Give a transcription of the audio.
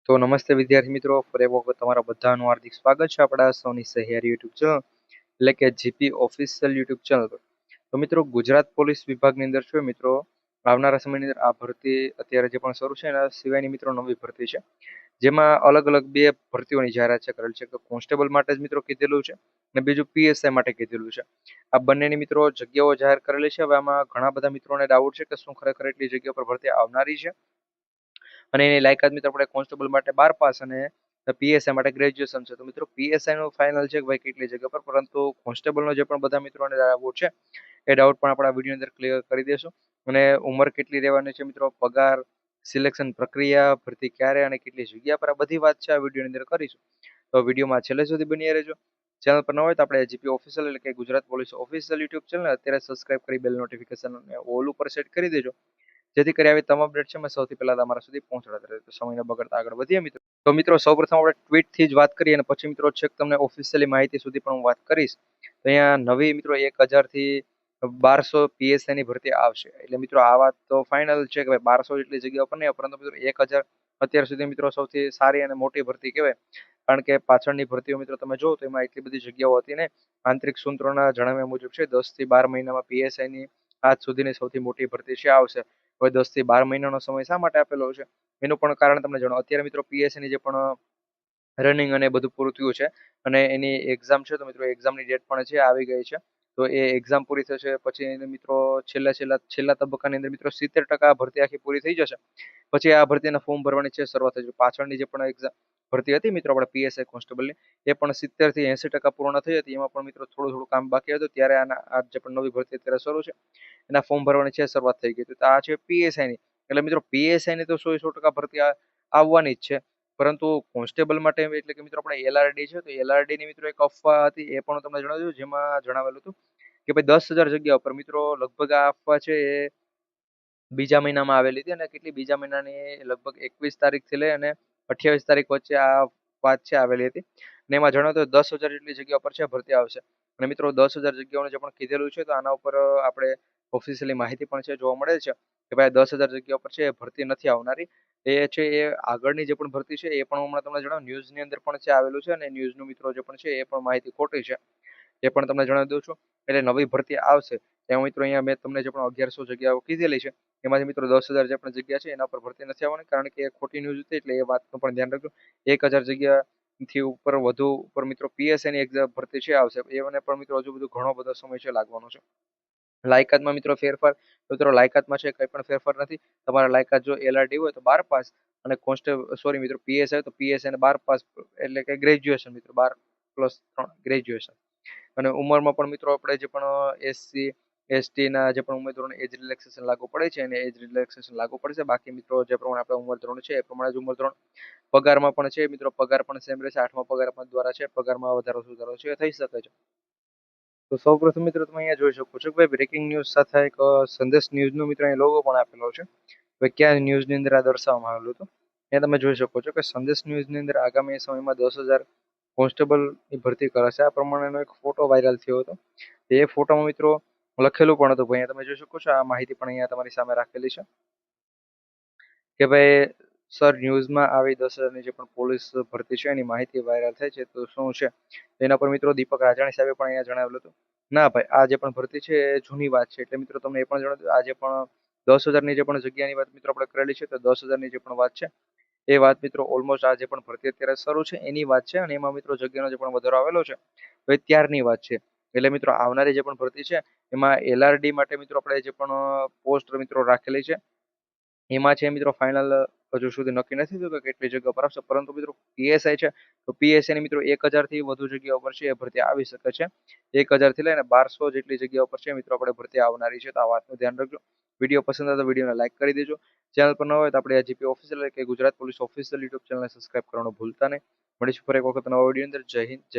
તો નમસ્તે વિદ્યાર્થી મિત્રો, ફરી એક વખત તમારા બધાનું હાર્દિક સ્વાગત છે આપણા સૌની સહિયારી યુટ્યુબ ચેનલ એટલે કે જીપી ઓફિશિયલ યુટ્યુબ ચેનલ પર. તો મિત્રો, ગુજરાત પોલીસ વિભાગની અંદર છે મિત્રો, આવનારા સમયની અંદર આ ભરતી અત્યારે જે પણ શરૂ છે એના સિવાયની મિત્રો નવી ભરતી છે, જેમાં અલગ અલગ બે ભરતીઓની જાહેરાત છે કરેલ છે. કે કોન્સ્ટેબલ માટે જ મિત્રો કીધેલું છે અને બીજું પીએસઆઈ માટે કીધેલું છે. આ બંનેની મિત્રો જગ્યાઓ જાહેર કરેલી છે. હવે આમાં ઘણા બધા મિત્રોને ડાઉટ છે કે શું ખરેખર એટલી જગ્યા પર ભરતી આવનારી છે, અને એની લાયકાત મિત્રો આપણે કોન્સ્ટેબલ માટે 12 પાસ અને પીએસઆઈ માટે ગ્રેજ્યુએશન છે. તો મિત્રો પીએસઆઈ નું ફાઇનલ છે કે ભાઈ કેટલી જગ્યા પર, પરંતુ કોન્સ્ટેબલનો જે પણ બધા મિત્રોને ડાઉટ છે એ ડાઉટ પણ આપણે વિડીયો અંદર ક્લિયર કરી દેશું. અને ઉંમર કેટલી રહેવાની છે મિત્રો, પગાર, સિલેક્શન પ્રક્રિયા, ભરતી ક્યારે અને કેટલી જગ્યા પર, આ બધી વાત છે આ વિડીયોની અંદર કરીશું. તો વિડીયોમાં છેલ્લે સુધી બની રહેજો. ચેનલ પર ન હોય તો આપણે જીપી ઓફિશિયલ એટલે કે Gujarat police official YouTube channel અત્યારે સબસ્ક્રાઇબ કરી બેલ નોટિફિકેશન ઓલ ઉપર સેટ કરી દેજો, જેથી કરી આવી તમામ અપડેટ છે મેં સૌથી પહેલા તમારા સુધી પહોંચાડતા રહે. તો સમયને બગાડતા આગળ વધીએ મિત્રો. તો મિત્રો સૌપ્રથમ આપણે ટ્વીટ થી જ વાત કરીએ અને પછી મિત્રો છેક તમને ઓફિશિયલી માહિતી સુધી પણ હું વાત કરીશ. તો અહીંયા નવી મિત્રો 1000 થી 1200 પીએસઆઈ ની ભરતી આવશે. એટલે મિત્રો આ વાત તો ફાઇનલ છે કે ભાઈ 1200 જેટલી જગ્યાઓ પર નહીં, પરંતુ મિત્રો 1000 અત્યાર સુધી મિત્રો સૌથી સારી અને મોટી ભરતી કહેવાય. કારણ કે પાછળની ભરતીઓ મિત્રો તમે જોવો તો એમાં એટલી બધી જગ્યાઓ હતી ને. આંતરિક સૂત્રોના જણાવ્યા મુજબ છે 10 થી 12 મહિનામાં પીએસઆઈ ની આજ સુધીની સૌથી મોટી ભરતી છે આવશે. હવે 10 થી 12 મહિનાનો સમય શા માટે આપેલો છે એનું પણ કારણ તમને જણાવો. અત્યારે મિત્રો પીએસઆઈ ની જે પણ રનિંગ અને બધું પૂરું થયું છે અને એની એક્ઝામ છે, તો મિત્રો એક્ઝામની ડેટ પણ છે આવી ગઈ છે. તો એ એક્ઝામ પૂરી થશે પછી એને મિત્રો છેલ્લા તબક્કાની અંદર મિત્રો 70% ભરતી આખી પૂરી થઈ જશે. પછી આ ભરતીના ફોર્મ ભરવાની છે શરૂઆત થઈ જશે. પાછળની જે પણ એક્ઝામ ભરતી હતી મિત્રો આપણે પીએસઆઈ કોન્સ્ટેબલની, એ પણ 70 થી 80% પૂર્ણ થઈ હતી. એમાં પણ મિત્રો થોડું થોડું કામ બાકી હતું. ત્યારે આ જે પણ નવી ભરતી અત્યારે શરૂ છે એના ફોર્મ ભરવાની છે શરૂઆત થઈ ગઈ. તો આ છે પીએસઆઈ ની. એટલે મિત્રો પીએસઆઈ ની તો 100% ભરતી આવવાની જ છે, પરંતુ કોન્સ્ટેબલ માટે એટલે કે મિત્રો આપણે એલઆરડી છે, તો એલઆરડી ની મિત્રો એક અફવા હતી એ પણ તમને જણાવ્યું, જેમાં જણાવેલું હતું કે ભાઈ 10,000 જગ્યા ઉપર મિત્રો લગભગ આ અફવા છે એ બીજા મહિનામાં આવેલી હતી. અને કેટલી બીજા મહિનાની લગભગ 21 તારીખથી લઈ અને 28 તારીખ વચ્ચે આ વાત છે આવેલી હતી. ને એમાં જણાવતો 10,000 જેટલી જગ્યા પર છે ભરતી આવશે. અને મિત્રો 10,000 જગ્યાઓનું જે પણ કીધેલું છે તો આના ઉપર આપણે ઓફિશિયલી માહિતી પણ છે જોવા મળે છે કે ભાઈ 10,000 જગ્યા પર છે એ ભરતી નથી આવનારી. એ છે એ આગળની જે પણ ભરતી છે એ પણ હમણાં તમને જણાવું ન્યૂઝની અંદર પણ છે આવેલું છે, અને ન્યૂઝનું મિત્રો જે પણ છે એ પણ માહિતી ખોટી છે એ પણ તમને જણાવી દઉં છું. એટલે નવી ભરતી આવશે ત્યાં મિત્રો અહીંયા મેં તમને જે પણ 1100 જગ્યાઓ કીધેલી છે એમાંથી મિત્રો 10,000 જે પણ જગ્યા છે એના પર ભરતી નથી આવવાની, કારણ કે એ ખોટી ન્યૂઝ હતી. એટલે એ વાતનું પણ ધ્યાન રાખજો. 1000 જગ્યા થી ઉપર વધુ ઉપર મિત્રો પીએસઆઈ ની એક્ઝામ ભરતી છે આવશે. એને પણ મિત્રો હજુ બધું ઘણો બધો સમય છે લાગવાનો છે. લાયકાતમાં મિત્રો ફેરફાર, મિત્રો લાયકાતમાં છે કંઈ પણ ફેરફાર નથી. તમારા લાયકાત જો એલઆરડી હોય તો 12 પાસ અને સોરી મિત્રો પીએસઆઈ તો પીએસઆઈ ને 12 પાસ એટલે કે ગ્રેજ્યુએશન મિત્રો 12+3 ગ્રેજ્યુએશન. અને ઉંમરમાં પણ મિત્રો આપણે જે પણ એસસી એસટી ના જે પણ ઉમેદવારોને એજ રિલેક્સેશન લાગુ પડે છે અને એજ રિલેક્સેશન લાગુ પડશે. બાકી મિત્રો જે પ્રમાણે આપણે ઉંમર ધોરણ છે એ પ્રમાણે જ ઉંમર ધોરણ. પગારમાં પણ છે મિત્રો, પગાર પણ સેમ રહેશે. 8મા પગાર દ્વારા છે પગારમાં વધારો સુધારો છે થઈ શકે છે. તો સૌપ્રથમ મિત્રો તમે અહીંયા જોઈ શકો છો કે ભાઈ બ્રેકિંગ ન્યૂઝ સાથે એક સંદેશ ન્યૂઝનો મિત્રો અહીં લોગો પણ આપેલો છે. હવે ક્યાં ન્યૂઝની અંદર આ દર્શાવવામાં આવેલું હતું ત્યાં તમે જોઈ શકો છો કે સંદેશ ન્યૂઝની અંદર આગામી સમયમાં 10,000 કોન્સ્ટેબલની ભરતી કરાશે આ પ્રમાણેનો એક ફોટો વાયરલ થયો હતો. એ ફોટોમાં મિત્રો લખેલું પણ હતું, ભાઈ અહીંયા તમે જોઈ શકો છો. આ માહિતી પણ અહીંયા તમારી સામે રાખેલી છે કે ભાઈ સર ન્યૂઝમાં આવી 10,000ની જે પણ પોલીસ ભરતી છે એની માહિતી વાયરલ થઈ છે, તો શું છે એના પર મિત્રો દીપક રાજાણી સાહેબે પણ અહીંયા જણાવેલું હતું. ના ભાઈ, આ જે પણ ભરતી છે એ જૂની વાત છે. એટલે મિત્રો તમને એ પણ જણાવ્યું આ જે પણ 10,000ની જે પણ જગ્યાની વાત મિત્રો આપણે કરેલી છે, તો 10,000ની જે પણ વાત છે એ વાત મિત્રો ઓલમોસ્ટ આ જે પણ ભરતી અત્યારે શરૂ છે એની વાત છે. અને એમાં મિત્રો જગ્યાનો જે પણ વધારો આવેલો છે તો એ ત્યારની વાત છે. એટલે મિત્રો આવનારી જે પણ ભરતી છે એમાં એલઆરડી માટે મિત્રો આપણે જે પણ પોસ્ટ મિત્રો રાખેલી છે એમાં છે મિત્રો ફાઇનલ હજુ સુધી નક્કી નથી થયું કે કેટલી જગ્યા પર આવશે. પરંતુ મિત્રો પીએસઆઈ છે તો પીએસઆઈ ની મિત્રો 1000 થી વધુ જગ્યાઓ પર છે એ ભરતી આવી શકે છે. 1000 થી લઈને 1200 જેટલી જગ્યાઓ પર છે મિત્રો આપણે ભરતી આવનારી છે. તો આ વાતનું ધ્યાન રાખજો. વિડીયો પસંદ આવે તો વિડીયોને લાઈક કરી દેજો. ચેનલ પર ન હોય તો આપણે જીપી ઓફિશિયલ કે ગુજરાત પોલીસ ઓફિશિયલ યુટ્યુબ ચેનલને સબસ્ક્રાઇબ કરવાનું ભૂલતા નહીં. મળીશું ફરી એક વખત નવા વિડીયો અંદર. જય હિન્દ.